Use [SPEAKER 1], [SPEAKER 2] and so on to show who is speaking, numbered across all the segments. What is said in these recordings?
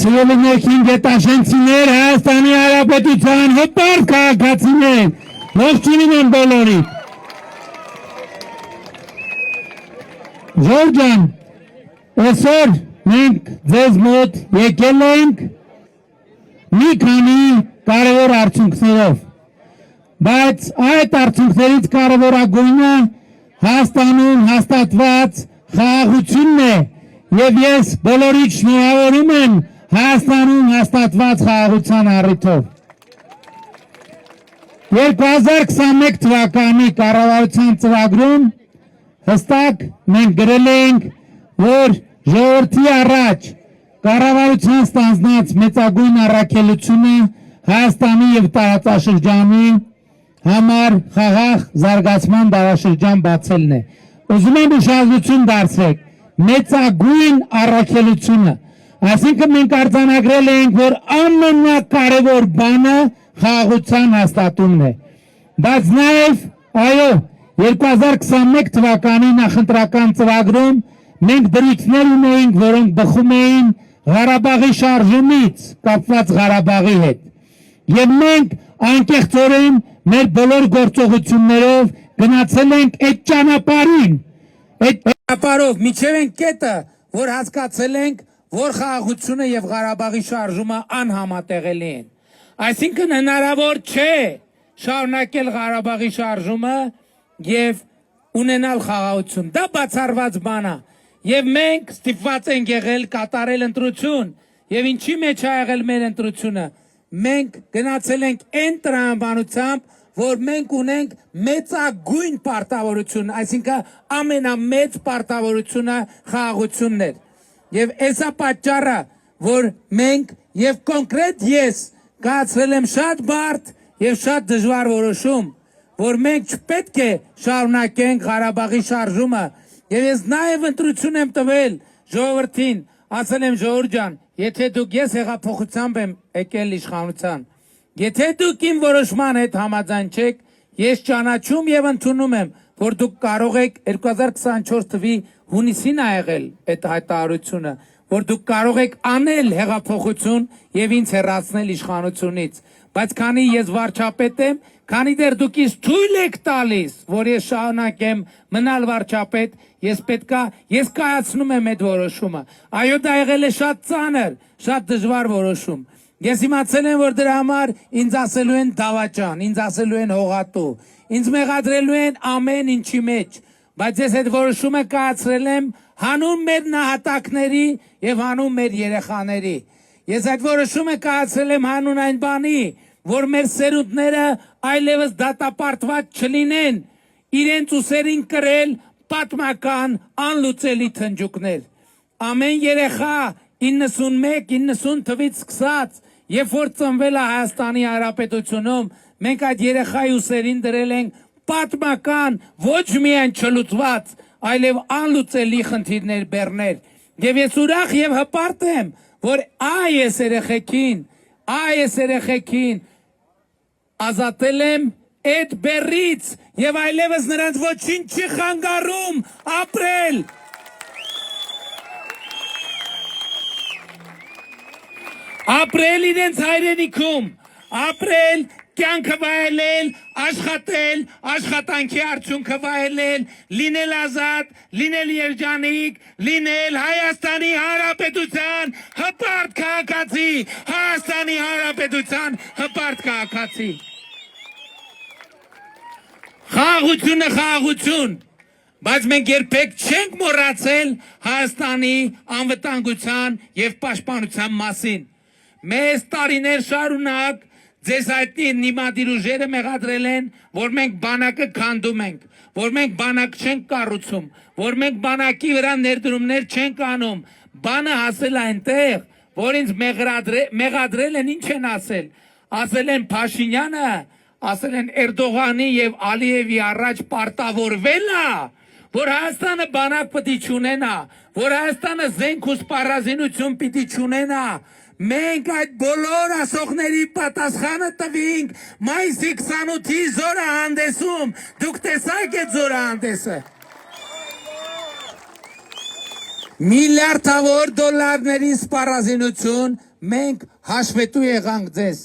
[SPEAKER 1] Սիրելիներին գետաշենցիներ, Հայաստանի Հանրապետության հպարտ քաղաքացիներ, ողջունում եմ բոլորիդ։ Ժորժ ջան, այսօր մենք ձեզ մոտ եկել ենք մի քանի կարևոր արդյունքներով, բայց այդ արդյունքներից կարևորագույնը Հայաստանում հաստատված խաղաղությունն է եւ ես բոլորիդ շնորհավորում եմ Հայաստանում հաստատված խաղաղության առիթով։ 2021 թվականի կառավարության ծրագրում հստակ մենք գրել ենք, որ ժողովրդի առաջ կառավարության ստանձնած մեծագույն առաքելությունը Հայաստանի եւ տարածաշրջանի համար խաղաղ զարգացման դարաշրջան բացելն է։ Ուզում եմ ուշադրություն դարձրեք, մեծագույն առաքելությունը, այսինքն մենք արձանագրել ենք, որ ամենակարևոր բանը խաղաղության հաստատումն է, բայց նաև, այո, 2021 թվականի նախընտրական ծրագրում մենք դրույթներ ունեինք, որոնք բխում էին Ղարաբաղի շարժումից կապված Ղարաբաղի հետ, եւ մենք անկեղծորեն մեր բոլոր գործողություններով գնացել ենք այդ ճանապարհին, այդ ճանապարհով միջև են կետը, որ հասկացել ենք, որ խաղաղությունը եւ Ղարաբաղի շարժումը անհամատեղելի են։ Այսինքն հնարավոր չէ շարունակել Ղարաբաղի շարժումը եւ ունենալ խաղաղություն։ Դա բացառված բան է։ Եվ մենք ստիպված ենք եղել կատարել ընտրություն, եւ ինչի մեջ է եղել մեր ընտրությունը։ Մենք գնացել ենք այն տրամաբանությամբ, որ մենք ունենք մեծագույն պարտավորություն, այսինքն ամենամեծ պարտավորությունը խաղաղությունն էր։ Եվ այսա պատճառը, որ մենք եւ կոնկրետ ես կայացրել եմ շատ բարդ եւ շատ դժվար որոշում, որ մենք չպետք է շարունակենք Ղարաբաղի շարժումը, եւ ես նաեւ ընտրություն եմ տվել ժողովրդին, ասել եմ Ժողովուրդ ջան, եթե դուք ես հեղափոխությամբ եմ եկել իշխանության, եթե դուք իմ որոշման հետ համաձայն չեք, ես ճանաչում եւ ընդունում եմ, որ դուք կարող եք 2024 թվականի հունիսին ա եղել այդ հայտարարությունը, որ դուք կարող եք անել հեղափոխություն եւ ինձ հեռացնել իշխանությունից, բայց քանի ես վարչապետ եմ, քանի դեռ դուք ինձ թույլ եք տալիս, որ ես շարունակեմ մնալ վարչապետ, ես կայացնում եմ այդ որոշումը։ Այո, դա եղել է շատ ծանր, շատ դժվար որոշում։ Ես իմացել եմ, որ դրա համար ինձ ասելու են դավաճան, ինձ ասելու են հողատու, ինձ մեղադրելու են ամեն ինչի մեջ, բայց ես այդ որոշումը կայացրել եմ հանուն մեր նահատակների եւ հանուն մեր երեխաների։ Ես այդ որոշումը կայացրել եմ հանուն այն բանի, որ մեր սերունդները այլևս դատապարտված չլինեն, իրենց ուսերին կրել պատմական անլուծելի թնջուկներ։ Ամեն երեխա 91-90 թվից սկսած, երբ որ ծնվել է Հայաստանի Հանրապետությունում, մենք այդ երեխայի ուսերին դրել ենք պատմական, ոչ միայն չլուծված, այլև անլուծելի խնդիրներ բեռներ։ Եվ ես ուրախ եւ հպարտ եմ, որ այս երեխեքին ազատել եմ այդ բեռից եւ այլևս նրանց ոչինչ չի խանգարում ապրել։ Ապրել իրենց հայրենիքում, ապրել, կյանքը վայելել, աշխատել, աշխատանքի արդյունքը վայելել, լինել ազատ, լինել երջանիկ, լինել Հայաստանի Հանրապետության հպարտ քաղաքացի, Հայաստանի Հանրապետության հպարտ քաղաքացի։ Խաղաղությունը խաղաղություն, բայց մենք երբեք չենք մոռացել Հայաստանի անվտանգության եւ պաշտպանության մասին։ Մեզ տարիներ շարունակ ձեզ հայտնի նիմադիր ուժերը մեղադրել են, որ մենք բանակը քանդում ենք, որ մենք բանակ չենք կառուցում, որ մենք բանակի վրա ներդրումներ չենք անում։ Բանը հասել է այնտեղ, որ ինձ մեղադրել են, ինչ են ասել։ Ասել են Փաշինյանը, ասել են Էրդողանի եւ Ալիևի առաջ պարտավորվել է, որ Հայաստանը բանակ պիտի չունենա, որ Հայաստանը զենք ու սպառազինություն պիտի չունենա։ Մենք այդ բոլոր ասողների պատասխանը տվինք մայիսի 28-ի զորահանդեսում։ Դուք տեսաք այդ զորահանդեսը։
[SPEAKER 2] միլիարդավոր դոլարների սպառազինություն մենք հաշվետու եղանք ձեզ։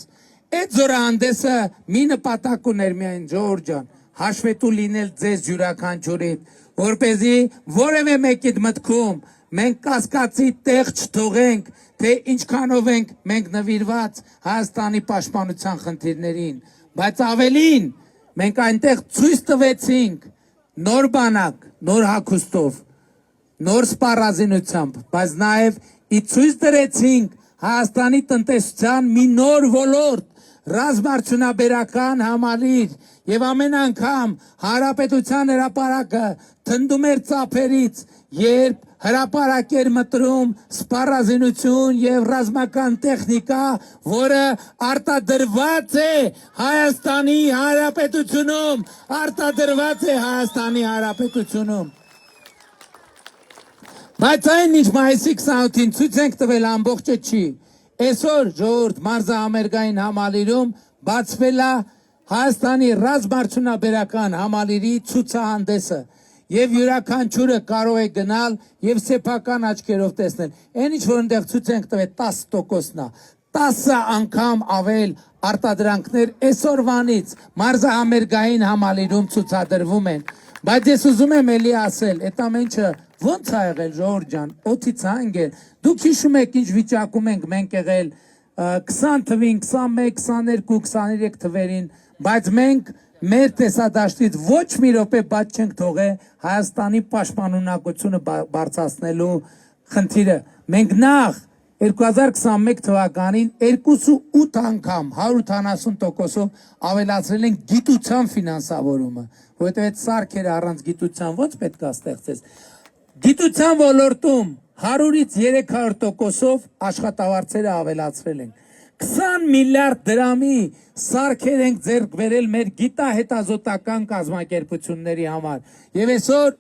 [SPEAKER 2] Այդ զորահանդեսը մի նպատակ ուներ միայն Ժողովուրդ ջան, հաշվետու լինել ձեզ յուրաքանչյուրին, որպեսզի որևէ մեկի մտքում մենք կասկածի տեղ չթողենք, թե ինչքանով ենք մենք նվիրված Հայաստանի պաշտպանության խնդիրներին, բայց ավելին մենք այնտեղ ցույց տվեցինք նոր բանակ, նոր հագուստով, նոր սպառազինությամբ, բայց նաև ցույց դրեցինք Հայաստանի տնտեսության մի նոր ոլորտ, ռազմարդյունաբերական համալիր, եւ ամեն անգամ Հանրապետության հրապարակը թնդում էր ծափերից, երբ հրապարակ էր մտրում սպառազինություն եւ ռազմական տեխնիկա, որը արտադրված է Հայաստանի Հանրապետությունում, Բայց այն ինչ մայիսի 28-ին ցույց ենք տվել ամբողջը չի։ Այսօր ժողովուրդ մարզահամերգային համալիրում բացվել է Հայաստանի ռազմարդյունաբերական համալիրի ցուցահանդեսը եւ յուրաքանչյուրը կարող է գնալ եւ սեփական աչքերով տեսնել։ Այն ինչ որ այնտեղ ցույց ենք տվել 10%-ն է։ 10 անգամ ավել արտադրանքներ այսօրվանից մարզահամերգային համալիրում ցուցադրվում են։ Բայց ես ուզում եմ էլի ասել, այդ ամենը ո՞նց է եղել ժողովուրդ ջան, օդից է անգել։ Դուք հիշում եք ինչ վիճակում ենք մենք եղել 20 թվին, 21, 22, 23 թվերին, բայց մենք մեր տեսադաշտից ոչ մի րոպե բաց չենք թողել Հայաստանի պաշտպանունակությունը բարձրացնելու խնդիրը։ Մենք նախ 2021 թվականին 2.8 անգամ 180%-ով ավելացրել ենք գիտության ֆինանսավորումը, որովհետև այդ սարքերը առանց գիտության ո՞նց պետք է ստեղծես։ Գիտության ոլորտում 100-ից 300%-ով աշխատավարձերը ավելացրել ենք։ 20 միլիարդ դրամի սարքեր ենք ձեռք բերել մեր գիտահետազոտական կազմակերպությունների համար։ Եվ այսօր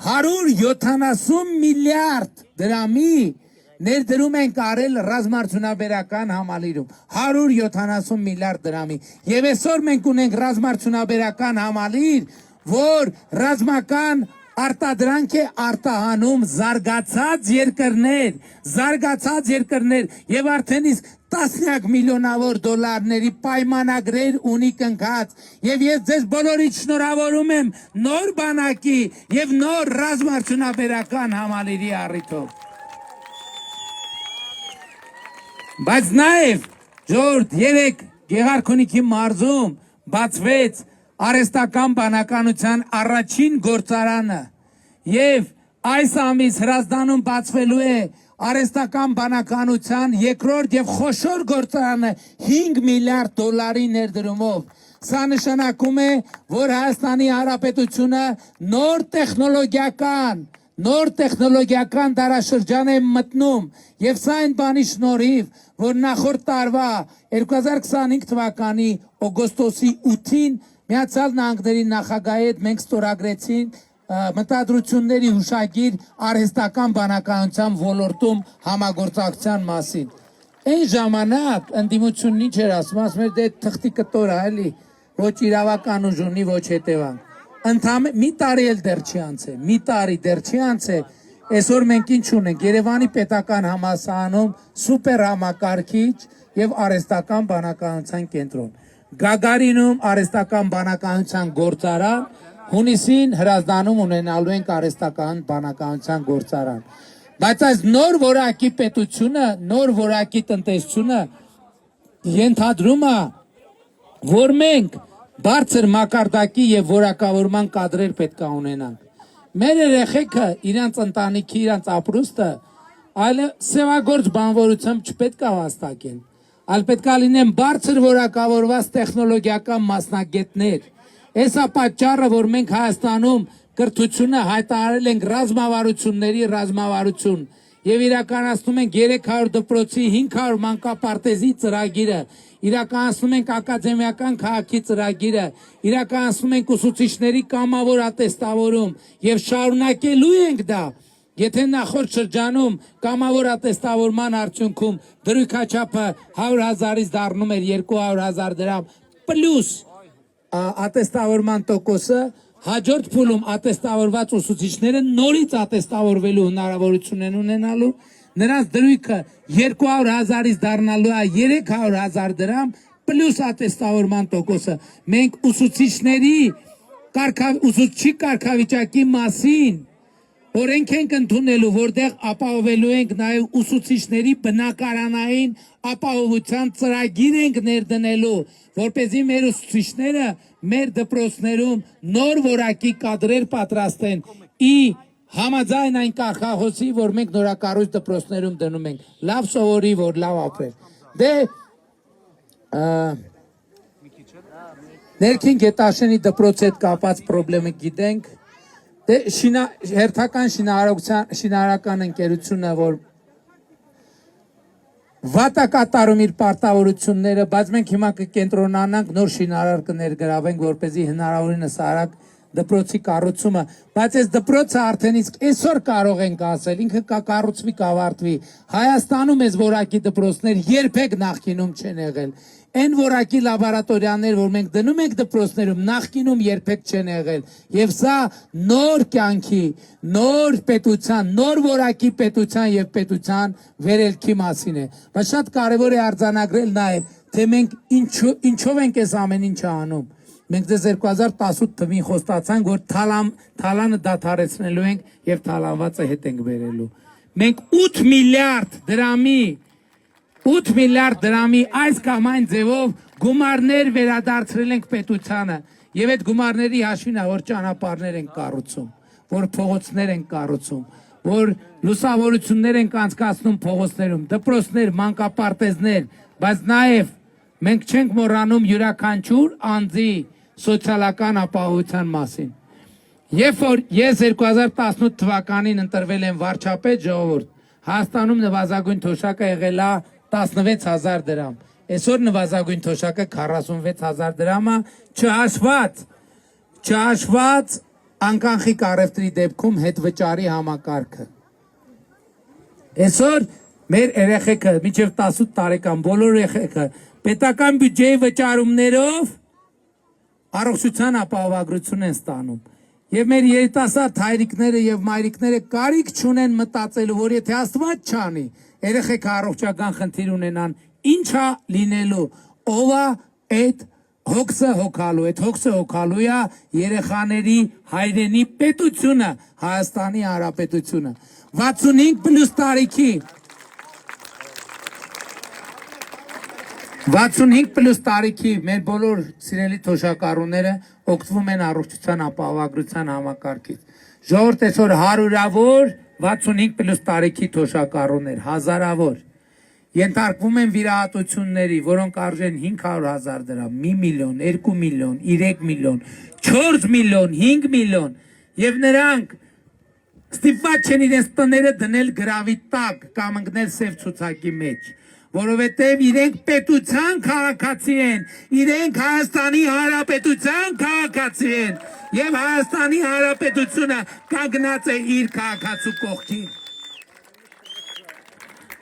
[SPEAKER 2] 170 միլիարդ դրամի ներդրում ենք արել ռազմարդյունաբերական համալիրում, 170 միլիարդ դրամի։ Եվ այսօր մենք ունենք ռազմարդյունաբերական համալիր, որ ռազմական արտադրանք է արտահանում զարգացած երկրներ եւ արդեն իսկ տասնյակ միլիոնավոր դոլարների պայմանագրեր ունի կնքած եւ ես ձեզ բոլորիդ շնորհավորում եմ նոր բանակի եւ նոր ռազմարդյունաբերական համալիրի առիթով։ Բայց նաեւ ժողովուրդ երեք Գեղարքունիքի մարզում բացվեց արհեստական բանականության առաջին գործարանը եւ այս ամիս Հրազդանում բացվելու է արհեստական բանականության երկրորդ եւ խոշոր գործարանը 5 միլիարդ դոլարի ներդրումով։ Սա նշանակում է, որ Հայաստանի Հանրապետությունը նոր տեխնոլոգիական դարաշրջան է մտնում եւ սա այն բանի շնորհիվ, որ նախորդ տարվա 2025 թվականի օգոստոսի 8-ին Միացյալ Նահանգների նախագահի հետ մենք ստորագրեցինք մտադրությունների հուշագիր արհեստական բանականության ոլորտում համագործակցության մասին։ Այն ժամանակ ընդդիմությունն ինչ էր ասում էր դե թղթի կտոր է էլի, ոչ իրավական ուժ ունի, ոչ հետևանք։ Մի տարի էլ դեռ չի անցել, մի տարի դեռ չի անցել։ Այսօր մենք ինչ ունենք Երևանի պետական համալսարանում սուպեր համակարգիչ եւ արհեստական բանականության կենտրոն։ Գագարինում արհեստական բանականության գործարան, հունիսին Հրազդանում ունենալու ենք արհեստական բանականության գործարան։ Բայց այս նոր որակի պետությունը, նոր որակի տնտեսությունը ենթադրում է, որ մենք բարձր մակարդակի եւ որակավորման կադրեր պետք է ունենանք։ Մեր երեխեքը իրանց ընտանիքի, իրանց ապրուստը այլ սևագործ բանվորությամբ չպետք է վաստակեն, այլ պետք է լինեն բարձր որակավորված տեխնոլոգիական մասնագետներ։ Այս է պատճառը, որ մենք Հայաստանում կրթությունը հայտարարել ենք ռազմավարությունների ռազմավարություն եւ իրականացնում ենք 300 դպրոցի 500 մանկապարտեզի ծրագիրը, իրականացնում ենք ակադեմիական քաղաքի ծրագիրը, իրականացնում ենք ուսուցիչների կամավոր ատեստավորում եւ շարունակելու ենք դա։ Եթե նախորդ շրջանում կամավոր ատեստավորման արդյունքում դրույքաչափը 100,000-ից դառնում էր 200,000 դրամ պլյուս ատեստավորման տոկոսը, Հաջորդ փուլում ատեստավորված ուսուցիչները նորից ատեստավորվելու հնարավորություն են ունենալու, նրանց դրույքը 200,000-ից դառնալու է 300,000 դրամ, պլյուս ատեստավորման տոկոսը։ Մենք ուսուցիչների ուսուցչի կարգավիճակի մասին օրենք ենք ընդունելու, որտեղ ապահովելու ենք նաև ուսուցիչների բնակարանային ապահովության ծրագիր ենք ներդնելու, որպեսզի մեր ուսուցիչները մեր դպրոցներում նոր որակի կադրեր պատրաստեն ի համաձայն այն կարգախոսի, որ մենք նորակառույց դպրոցներում դնում ենք, լավ սովորի, որ լավ ապրեն։ Դե ներքին գետաշենի դպրոցի հետ կապած խնդիրը գիտենք։ Դե հերթական շինարարական ընկերությունը, որ վատ է կատարում իր պարտավորությունները, բայց մենք հիմա կկենտրոնանանք, նոր շինարար կներգրավենք, որպեսզի հնարավորինս արագ դպրոցի կառուցումը, բայց այս դպրոցը արդեն իսկ այսօր կարող ենք ասել, ինքը կառուցվի, կավարտվի։ Հայաստանում այս որակի դպրոցներ երբեք նախկինում չեն եղել։ Այն որակի լաբորատորիաներ, որ մենք դնում ենք դպրոցներում, նախկինում երբեք չեն եղել։ Եվ սա նոր կյանքի, նոր պետության, նոր որակի պետության եւ պետության վերելքի մասին է։ Բայց շատ կարևոր է արձանագրել նաեւ, թե մենք ինչով ենք այս ամեն ինչը անում։ Մենք դες 2018 թվին խոստացանք, որ թալանը դադարեցնելու ենք եւ թալանվածը հետ ենք բերելու։ Մենք 8 միլիարդ դրամի այս կամ այն ձևով գումարներ վերադարձրել ենք պետությանը եւ այդ գումարների հաշվին որ ճանապարհներ են կառուցում, որ փողոցներ են կառուցում, որ լուսավորություններ են անցկացնում փողոցներում, դպրոցներ, մանկապարտեզներ, բայց նաեւ մենք չենք մոռանում յուրաքանչյուր անձի սոցիալական ապահովության մասին։ Երբ որ ես 2018 թվականին ընտրվել եմ վարչապետ, ժողովուրդ, Հայաստանում նվազագույն թոշակը եղել է 16,000 դրամ։ Այսօր նվազագույն թոշակը 46,000 դրամ է, չհաշված անկանխիկ առևտրի դեպքում հետվճարի համակարգը։ Այսօր մեր երեխեքը մինչև 18 տարեկան բոլոր երեխեքը պետական բյուջեի վճարումներով առողջության ապահովագրություն են ստանում։ Եվ մեր երիտասարդ հայրիկները եւ մայրիկները կարիք չունեն մտածելու, որ եթե Աստված չանի, երեխեքը առողջական խնդիր ունենան, ինչա լինելու, ով է այդ հոգսը հոգալու, այդ հոգսը հոգալու է երեխաների հայրենի պետությունը, Հայաստանի Հանրապետությունը։ 65 պլյուս տարիքի 65 պլյուս տարիքի մեր բոլոր սիրելի թոշակառուները օգտվում են առողջության ապահովագրության համակարգից։ Ժողովուրդ, այսօր հարյուրավոր 65 պլյուս տարիքի թոշակառուներ, հազարավոր ենթարկվում են վիրահատությունների, որոնք արժեն 500,000 դրամ, 1 միլիոն, 2 միլիոն, 3 միլիոն, 4 միլիոն, 5 միլիոն, եւ նրանք ստիպված չեն իրենց տները դնել գրավի տակ կամ ընկնել սև ցուցակի մեջ, որովհետև իրենք պետության քաղաքացի են, իրենք Հայաստանի Հանրապետության քաղաքացի են, եւ Հայաստանի Հանրապետությունը կանգնած է իր քաղաքացու կողքին։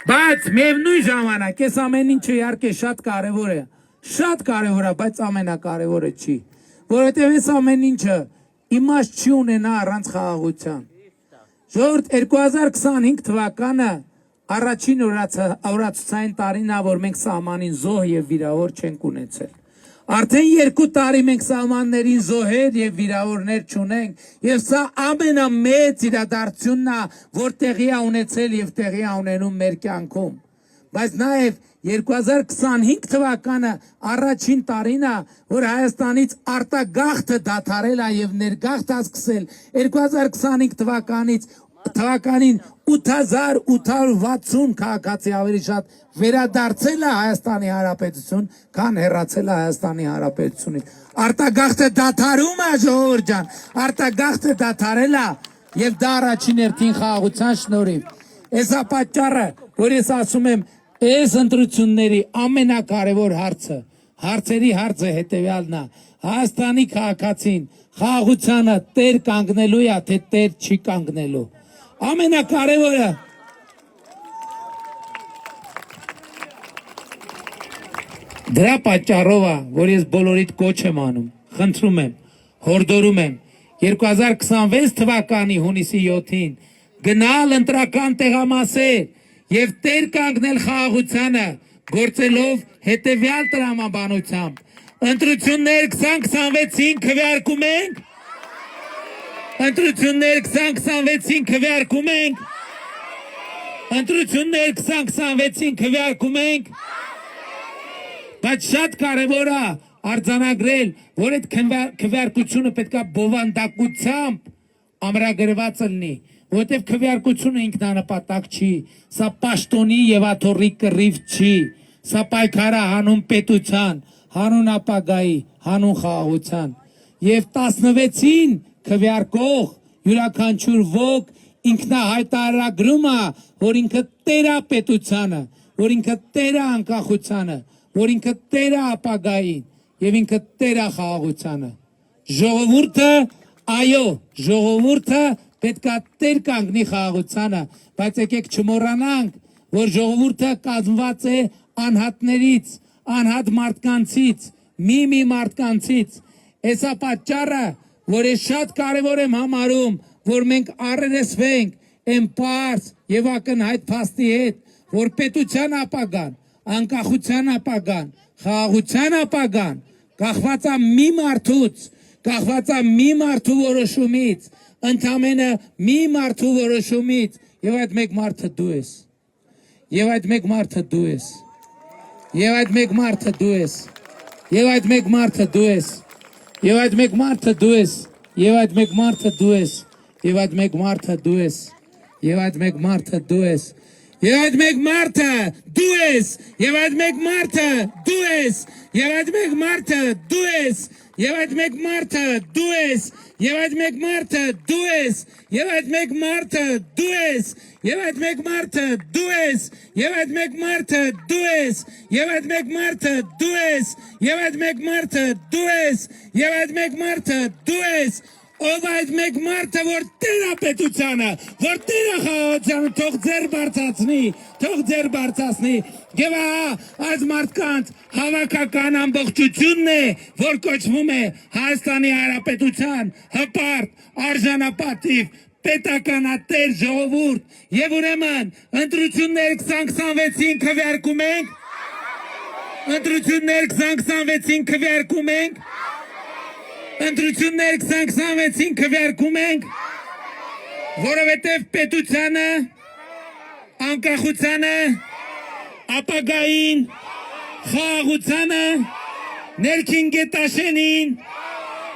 [SPEAKER 2] Բայց միևնույն ժամանակ այս ամեն ինչը իհարկե շատ կարևոր է, բայց ամենակարևորը չի, որովհետև այս ամեն ինչը իմաստ չի ունենա առանց խաղաղության։ Ժողովուրդ, 2025 թվականը առաջին օրացուցային տարին է, որ մենք սահմանին զոհ եւ վիրավոր չենք ունեցել։ Արդեն 2 տարի մենք սահմաններին զոհեր եւ վիրավորներ չունենք, եւ սա ամենամեծ իրադարձությունն է, որ տեղի է ունեցել եւ տեղի է ունենում մեր կյանքում։ Բայց նաեւ 2025 թվականը առաջին տարին է, որ Հայաստանից արտագաղթը դադարել է եւ ներգաղթ է սկսել 2025 թվականին 8860 քաղաքացի ավելի շատ վերադարձել է Հայաստանի Հանրապետություն, քան հեռացել է Հայաստանի Հանրապետությունից։ Արտագաղթը դադարում է, ժողովուրդ ջան, արտագաղթը դադարել է եւ դա առաջին հերթին խաղաղության շնորհիվ։ Էսա պատճառը, որ ես ասում եմ, այս ընտրությունների ամենակարևոր հարցերի հարցը հետեւյալն է։ Հայաստանի քաղաքացին խաղաղությանը տեր կանգնելու է, թե տեր չի կանգնելու։ Ամենակարևորը դրա պատճառով է, որ ես բոլորիդ կոչ եմ անում, խնդրում եմ, հորդորում եմ, 2026 թվականի հունիսի 7-ին գնալ ընտրական տեղամասեր եւ տեր կանգնել խաղաղությանը գործելով հետեւյալ տրամաբանությամբ ընտրություններ 2026-ին քվեարկում ենք ընտրություններ 2026-ին քվեարկում ենք ընտրություններ 2026-ին քվեարկում ենք բայց շատ կարևոր է արձանագրել որ այդ քվեարկությունը պետք է բովանդակությամբ ամրագրված լինի որտեվ քվեարկությունը ինքնանպատակ չի սա պաշտոնի եւ աթոռի կռիվ չի սա պայքար է հանուն պետության հանուն ապագայի հանուն խաղաղության եւ 16-ին քվեարկող յուրաքանչյուր ոք ինքնահայտարարում է որ ինքը տեր է պետությանը որ ինքը տեր է անկախությանը որ ինքը տեր է ապագային եւ ինքը տեր է խաղաղությանը ժողովուրդը այո ժողովուրդը պետք է տեր կանգնի խաղաղությանը բայց եկեք չմոռանանք որ ժողովուրդը կազմված է անհատներից անհատ մարդկանցից մի մարդկանցից հեսա պատճառը որ է շատ կարևոր եմ համարում որ մենք առերեսվենք այն պարզ եւ ակնհայտ փաստի հետ որ պետության ապագան անկախության ապագան խաղաղության ապագան կախված է մի մարդուց կախված է մի մարդու որոշումից ընդամենը մի մարդու որոշումից եւ այդ մեկ մարդը դու ես եւ այդ մեկ մարդը դու ես եւ այդ մեկ մարդը դու ես եւ այդ մեկ մարդը դու ես եւ այդ մեկ մարդը դու ես եւ այդ մեկ մարդը դու ես եւ այդ մեկ մարդը դու ես եւ այդ մեկ մարդը դու ես եւ այդ մեկ մարդը դու ես եւ այդ մեկ մարդը դու ես եւ այդ մեկ մարդը դու ես եւ այդ մեկ մարդը դու ես եւ այդ մեկ մարդը դու ես եւ այդ մեկ մարդը դու ես եւ այդ մեկ մարդը դու ես եւ այդ մեկ մարդը դու ես եւ այդ մեկ մարդը դու ես եւ այդ մեկ մարդը դու ես եւ այդ մեկ մարդը դու ես ով այդ մեկ մարդը որ տեր է պետությանը որ տեր է խաղաղությանը թող ձեր բարձրացնի եւ այս մարդկանց հավաքական ամբողջությունն է որ կոչվում է Հայաստանի Հանրապետության հպարտ արժանապատիվ պետականատեր ժողովուրդ եւ ուրեմն ընտրություններ 2026-ին քվեարկում ենք ընտրություններ 2026-ին քվեարկում ենք ընտրություններ 2026-ին քվեարկում ենք որովհետեւ պետությանը անկախությանը ապագային խաղաղությանը ներքին գետաշենին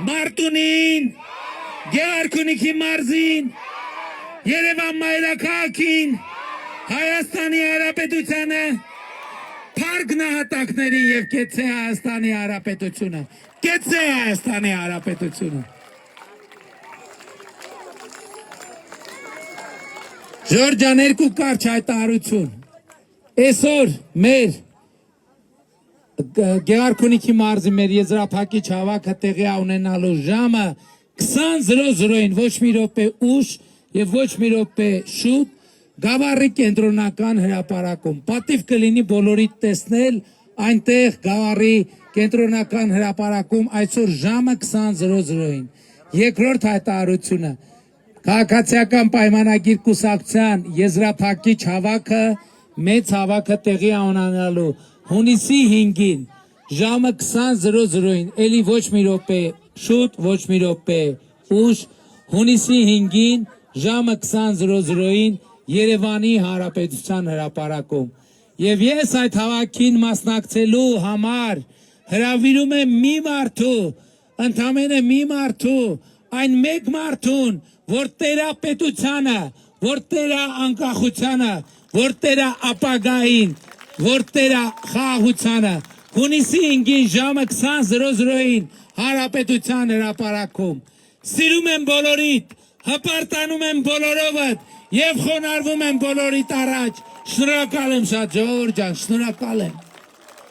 [SPEAKER 2] Մարտունին Գեղարքունիքի մարզին Երևան մայրաքաղաքին Հայաստանի Հանրապետությանը փառք նահատակներին եւ կեցե Հայաստանի Հանրապետությունը կեցե Հայաստանի Հանրապետությունը Ժորջան երկու կարճ հայտարարություն այսօր մեր Գեղարքունիքի մարզի մեր եզրափակիչ հավաքը տեղի ունենալու ժամը 20:00-ին ոչ մի րոպե ուշ եւ ոչ մի րոպե շուտ Գավառի կենտրոնական հրապարակում պատիվ կլինի բոլորիդ տեսնել այնտեղ Գավառի կենտրոնական հրապարակում այսօր ժամը 20:00-ին երկրորդ հայտարարությունը քաղաքացիական պայմանագիր կուսակցության եզրափակիչ հավաքը մեծ հավաքը տեղի ունենալու հունիսի 5-ին ժամը 20:00-ին էլի ոչ մի րոպե շուտ ոչ մի րոպե ուշ հունիսի 5-ին ժամը 20:00-ին Երևանի Հանրապետության հրապարակում եւ ես այդ հավաքին մասնակցելու համար հրավիրում եմ մի մարդու ընդամենը մի մարդու այն մեկ մարդուն որ տերա պետությանը որ տերա անկախությանը որ տերա ապագային որ տերա խաղաղությանը հունիսի 5-ին ժամը 20:00-ին Հանրապետության հրապարակում սիրում եմ բոլորիդ հպարտանում եմ բոլորովդ եւ խոնարհվում եմ բոլորիդ առաջ շնորհակալ եմ շատ ժողովուրդ ջան շնորհակալ եմ